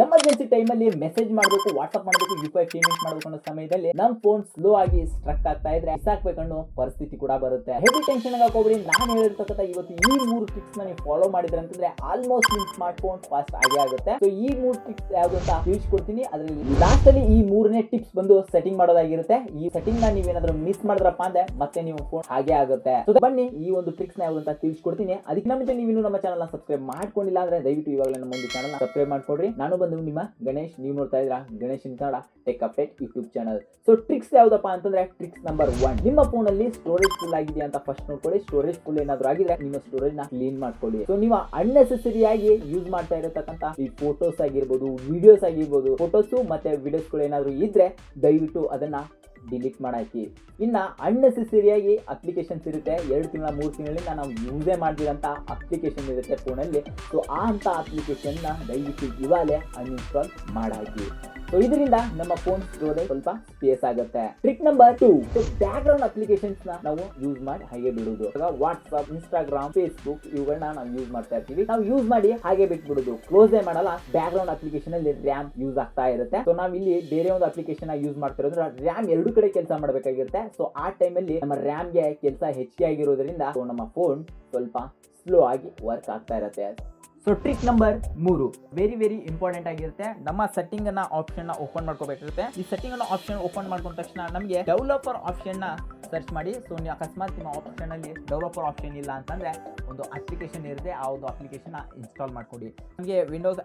Emergency ಟೈಮಲ್ಲಿ message ಮಾಡಬೇಕು, WhatsApp ಮಾಡಬೇಕು, UPI ಪೇಮೆಂಟ್ ಮಾಡಬೇಕು ಅನ್ನೋ ಸಮಯದಲ್ಲಿ ನಮ್ಮ ಫೋನ್ ಸ್ಲೋ ಆಗಿ ಸ್ಟ್ರಕ್ ಆಗ್ತಾ ಇದ್ರೆ ಬಿಸಾಕ್ಬೇಕನ್ನೋ ಪರಿಸ್ಥಿತಿ ಕೂಡ ಬರುತ್ತೆ. ಹೆವಿ ಟೆನ್ಷನ್ ಹಾಕೋಬೇಡಿ. ನಾನು ಹೇಳಿರ್ತಕ್ಕಂಥ ಇವತ್ತು ಈ 3 ಟ್ರಿಕ್ಸ್ ನ ನೀವು ಫಾಲೋ ಮಾಡಿದ್ರೆ ಅಂತಂದ್ರೆ ಆಲ್ಮೋಸ್ಟ್ ನಿಮ್ಮ ಸ್ಮಾರ್ಟ್ ಫೋನ್ ಫಾಸ್ಟ್ ಆಗೇ ಆಗುತ್ತೆ. ಸೊ ಈ 3 ಟ್ರಿಕ್ಸ್ ಯಾವುದು ಅಂತ ತಿಳಿಸ್ಕೊಡ್ತೀನಿ. ಅದರಲ್ಲಿ ಲಾಸ್ಟ್ ಅಲ್ಲಿ ಈ 3ನೇ ಟಿಪ್ಸ್ ಬಂದು ಸೆಟ್ಟಿಂಗ್ ಮಾಡೋದಾಗಿರುತ್ತೆ. ಈ ಸೆಟ್ಟಿಂಗ್ ನ ನೀವೇನಾದ್ರೂ ಮಿಸ್ ಮಾಡಿದ್ರಪ್ಪ ಅಂದ್ರೆ ಮತ್ತೆ ನೀವು ಫೋನ್ ಹಾಗೆ ಆಗುತ್ತೆ. ಸೊ ಬನ್ನಿ ಈ ಒಂದು ಟ್ರಿಕ್ಸ್ ನ ಯಾವುದು ಅಂತ ತಿಳಿಸ್ಕೊಡ್ತೀನಿ. ಅದಕ್ಕೆ ಮುಂಚೆ ನೀವು ಇನ್ನೂ ನಮ್ಮ ಚಾನಲ್ ನ ಸಬ್ಸ್ಕ್ರೈಬ್ ಮಾಡ್ಕೊಂಡಿಲ್ಲ ಅಂದ್ರೆ ದಯವಿಟ್ಟು ಇವಾಗಲೇ ನಮ್ಮ ಒಂದು ಚಾನಲ್ ನ ಸಬ್ಸ್ಕ್ರೈಬ್ ಮಾಡ್ಕೊಡ್ರಿ. ನಾನು ಬಂದು ನಿಮ್ಮ ಗಣೇಶ್, ನೀವು ನೋಡ್ತಾ ಇದ್ದೀರಾ Ganesh in Kannada tech update YouTube channel. So tricks ಯಾವ್ದಪ್ಪ ಅಂತಂದ್ರೆ ಟ್ರಿಕ್ಸ್ ನಂಬರ್ 1, ನಿಮ್ಮ ಫೋನ್ ಅಲ್ಲಿ ಸ್ಟೋರೇಜ್ ಫುಲ್ ಆಗಿದೆಯಾ ಅಂತ ಫಸ್ಟ್ ನೋಡ್ಕೊಳ್ಳಿ. ಸ್ಟೋರೇಜ್ ಫುಲ್ ಏನಾದ್ರು ಆಗಿದ್ರೆ ನಿಮ್ಮ ಸ್ಟೋರೇಜ್ ನ ಕ್ಲೀನ್ ಮಾಡ್ಕೊಳ್ಳಿ. ಸೊ ನೀವು ಅನ್ನೆಸೆಸರಿ ಆಗಿ ಯೂಸ್ ಮಾಡ್ತಾ ಇರತಕ್ಕಂತ ಈ ಫೋಟೋಸ್ ಆಗಿರ್ಬೋದು, ವಿಡಿಯೋಸ್ ಆಗಿರ್ಬೋದು, ಫೋಟೋಸ್ ಮತ್ತೆ ವಿಡಿಯೋಸ್ ಗಳು ಏನಾದ್ರು ಇದ್ರೆ ದಯವಿಟ್ಟು ಅದನ್ನ ಡಿಲೀಟ್ ಮಾಡಾಕಿ. ಇನ್ನ ಅನ್ನೆಸೆಸರಿಯಾಗಿ ಅಪ್ಲಿಕೇಶನ್ಸ್ ಇರುತ್ತೆ, 2 ತಿಂಗಳ 3 ತಿಂಗಳಿಂದ ನಾವು ಯೂಸೇ ಮಾಡ್ತಿರೋಂಥ ಅಪ್ಲಿಕೇಶನ್ ಇರುತ್ತೆ ಫೋನಲ್ಲಿ. ಸೊ ಆ ಅಂತ ಅಪ್ಲಿಕೇಶನ್ ನ ದಯವಿಟ್ಟು ಇವಾಗಲೇ ಅನ್ಇನ್ಸ್ಟಾಲ್ ಮಾಡಾಕಿ. ಸೊ ಇದರಿಂದ ನಮ್ಮ ಫೋನ್ ಸ್ಟೋರೇಜ್ ಸ್ವಲ್ಪ ಸ್ಪೇಸ್ ಆಗುತ್ತೆ. Trick number 2, so back ground applications ನ ನಾವು ಯೂಸ್ ಮಾಡಿ ಹಾಗೆ ಬಿಡುದು. ವಾಟ್ಸ್ಆಪ್, ಇನ್ಸ್ಟಾಗ್ರಾಮ್, ಫೇಸ್ಬುಕ್ ಇವುಗಳನ್ನ ನಾವು ಯೂಸ್ ಮಾಡ್ತಾ ಇರ್ತೀವಿ. ನಾವು ಯೂಸ್ ಮಾಡಿ ಹಾಗೆ ಬಿಟ್ಬಿಡುದು, ಕ್ಲೋಸೇ ಮಾಡಲ್ಲ. ಬ್ಯಾಕ್ ಗ್ರೌಂಡ್ ಅಪ್ಲಿಕೇಶನ್ ಅಲ್ಲಿ ರ್ಯಾಮ್ ಯೂಸ್ ಆಗ್ತಾ ಇರುತ್ತೆ. ಸೊ ನಾವು ಇಲ್ಲಿ ಬೇರೆ ಒಂದು ಅಪ್ಲಿಕೇಶನ್ ಯೂಸ್ ಮಾಡ್ತಿರೋದ್ರೆ ರ್ಯಾಮ್ 2 ಕಡೆ ಕೆಲಸ ಮಾಡಬೇಕಾಗಿರುತ್ತೆ. ಸೊ ಆ ಟೈಮಲ್ಲಿ ನಮ್ಮ ರ್ಯಾಮ್ಗೆ ಕೆಲಸ ಹೆಚ್ಚಿಗೆ ಆಗಿರೋದ್ರಿಂದ ನಮ್ಮ ಫೋನ್ ಸ್ವಲ್ಪ ಸ್ಲೋ ಆಗಿ ವರ್ಕ್ ಆಗ್ತಾ ಇರುತ್ತೆ. So trick number 3 very important ಆಗಿರುತ್ತೆ. ನಮ್ಮ ಸೆಟ್ಟಿಂಗ್ ಅನ್ನ ಆಪ್ಷನ್ ನ ಓಪನ್ ಮಾಡ್ಕೋಬೇಕಾಗುತ್ತೆ. ಈ ಸೆಟ್ಟಿಂಗ್ ಅನ್ನ ಆಪ್ಷನ್ ಓಪನ್ ಮಾಡ್ಕೊಂಡ ತಕ್ಷಣ ನಮಗೆ ಡೆವಲಪರ್ ಆಪ್ಷನ್ ನ ಸರ್ಚ್ ಮಾಡಿ. ಸೊ ನೀವು ಅಕಸ್ಮಾತ್ ನಿಮ್ಮ ಆಪ್ಷನ್ ಅಲ್ಲಿ ಡೆವಲಪರ್ ಆಪ್ಷನ್ ಇಲ್ಲ ಅಂತಂದ್ರೆ ಒಂದು ಅಪ್ಲಿಕೇಶನ್ ಇರುತ್ತೆ, ಆ ಒಂದು ಅಪ್ಲಿಕೇಶನ್ ಇನ್ಸ್ಟಾಲ್ ಮಾಡ್ಕೊಡಿ. ನಮಗೆ ವಿಂಡೋಸ್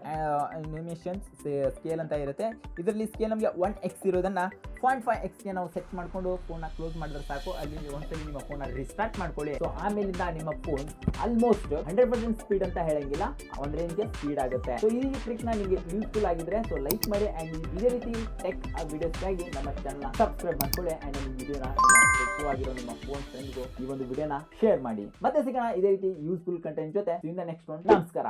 ಅನಿಮೇಷನ್ಸ್ ಸ್ಕೇಲ್ ಅಂತ ಇರುತ್ತೆ. ಇದರಲ್ಲಿ ಸ್ಕೇಲ್ ನಮಗೆ 1x ಇರೋದನ್ನ 0.5x ಗೆ ನಾವು ಸೆಟ್ ಮಾಡ್ಕೊಂಡು ಫೋನ್ ಕ್ಲೋಸ್ ಮಾಡಿದ್ರೆ ಸಾಕು. ಅಲ್ಲಿ ಒಂದ್ಸಲಿ ನಿಮ್ಮ ಫೋನ್ ರಿಸ್ಟಾರ್ಟ್ ಮಾಡ್ಕೊಳ್ಳಿ. ಸೊ ಆಮೇಲಿಂದ ನಿಮ್ಮ ಫೋನ್ ಆಲ್ಮೋಸ್ಟ್ 100% ಸ್ಪೀಡ್ ಅಂತ ಹೇಳಂಗಿಲ್ಲ, ಒಂದ್ ರೇಂಜ್ಗೆ ಸ್ಪೀಡ್ ಆಗುತ್ತೆ. ಸೊ ಈ ಟ್ರಿಕ್ ನ ನಿಮಗೆ ಯೂಸ್ಫುಲ್ ಆಗಿದ್ರೆ ಸೊ ಲೈಕ್ ಮಾಡಿ ಅಂಡ್ ಇದೇ ರೀತಿ ಟೆಕ್ ವಿಡಿಯೋಸ್ಗಾಗಿ ನಮ್ಮ ಚಾನಲ್ ಸಬ್ಸ್ಕ್ರೈಬ್ ಮಾಡ್ಕೊಳ್ಳಿ ಅಂಡ್ ಈ ವಿಡಿಯೋನ ಆಗಿರೋ ನಿಮ್ಮ ಫೋನ್ ಫ್ರೆಂಡ್ಗೂ ಈ ಒಂದು ವಿಡಿಯೋನ ಶೇರ್ ಮಾಡಿ. ಮತ್ತೆ ಸಿಗೋಣ ಇದೇ ರೀತಿ ಯೂಸ್ಫುಲ್ ಕಂಟೆಂಟ್ ಜೊತೆ. ನೆಕ್ಸ್ಟ್ ಒಂದು ನಮಸ್ಕಾರ.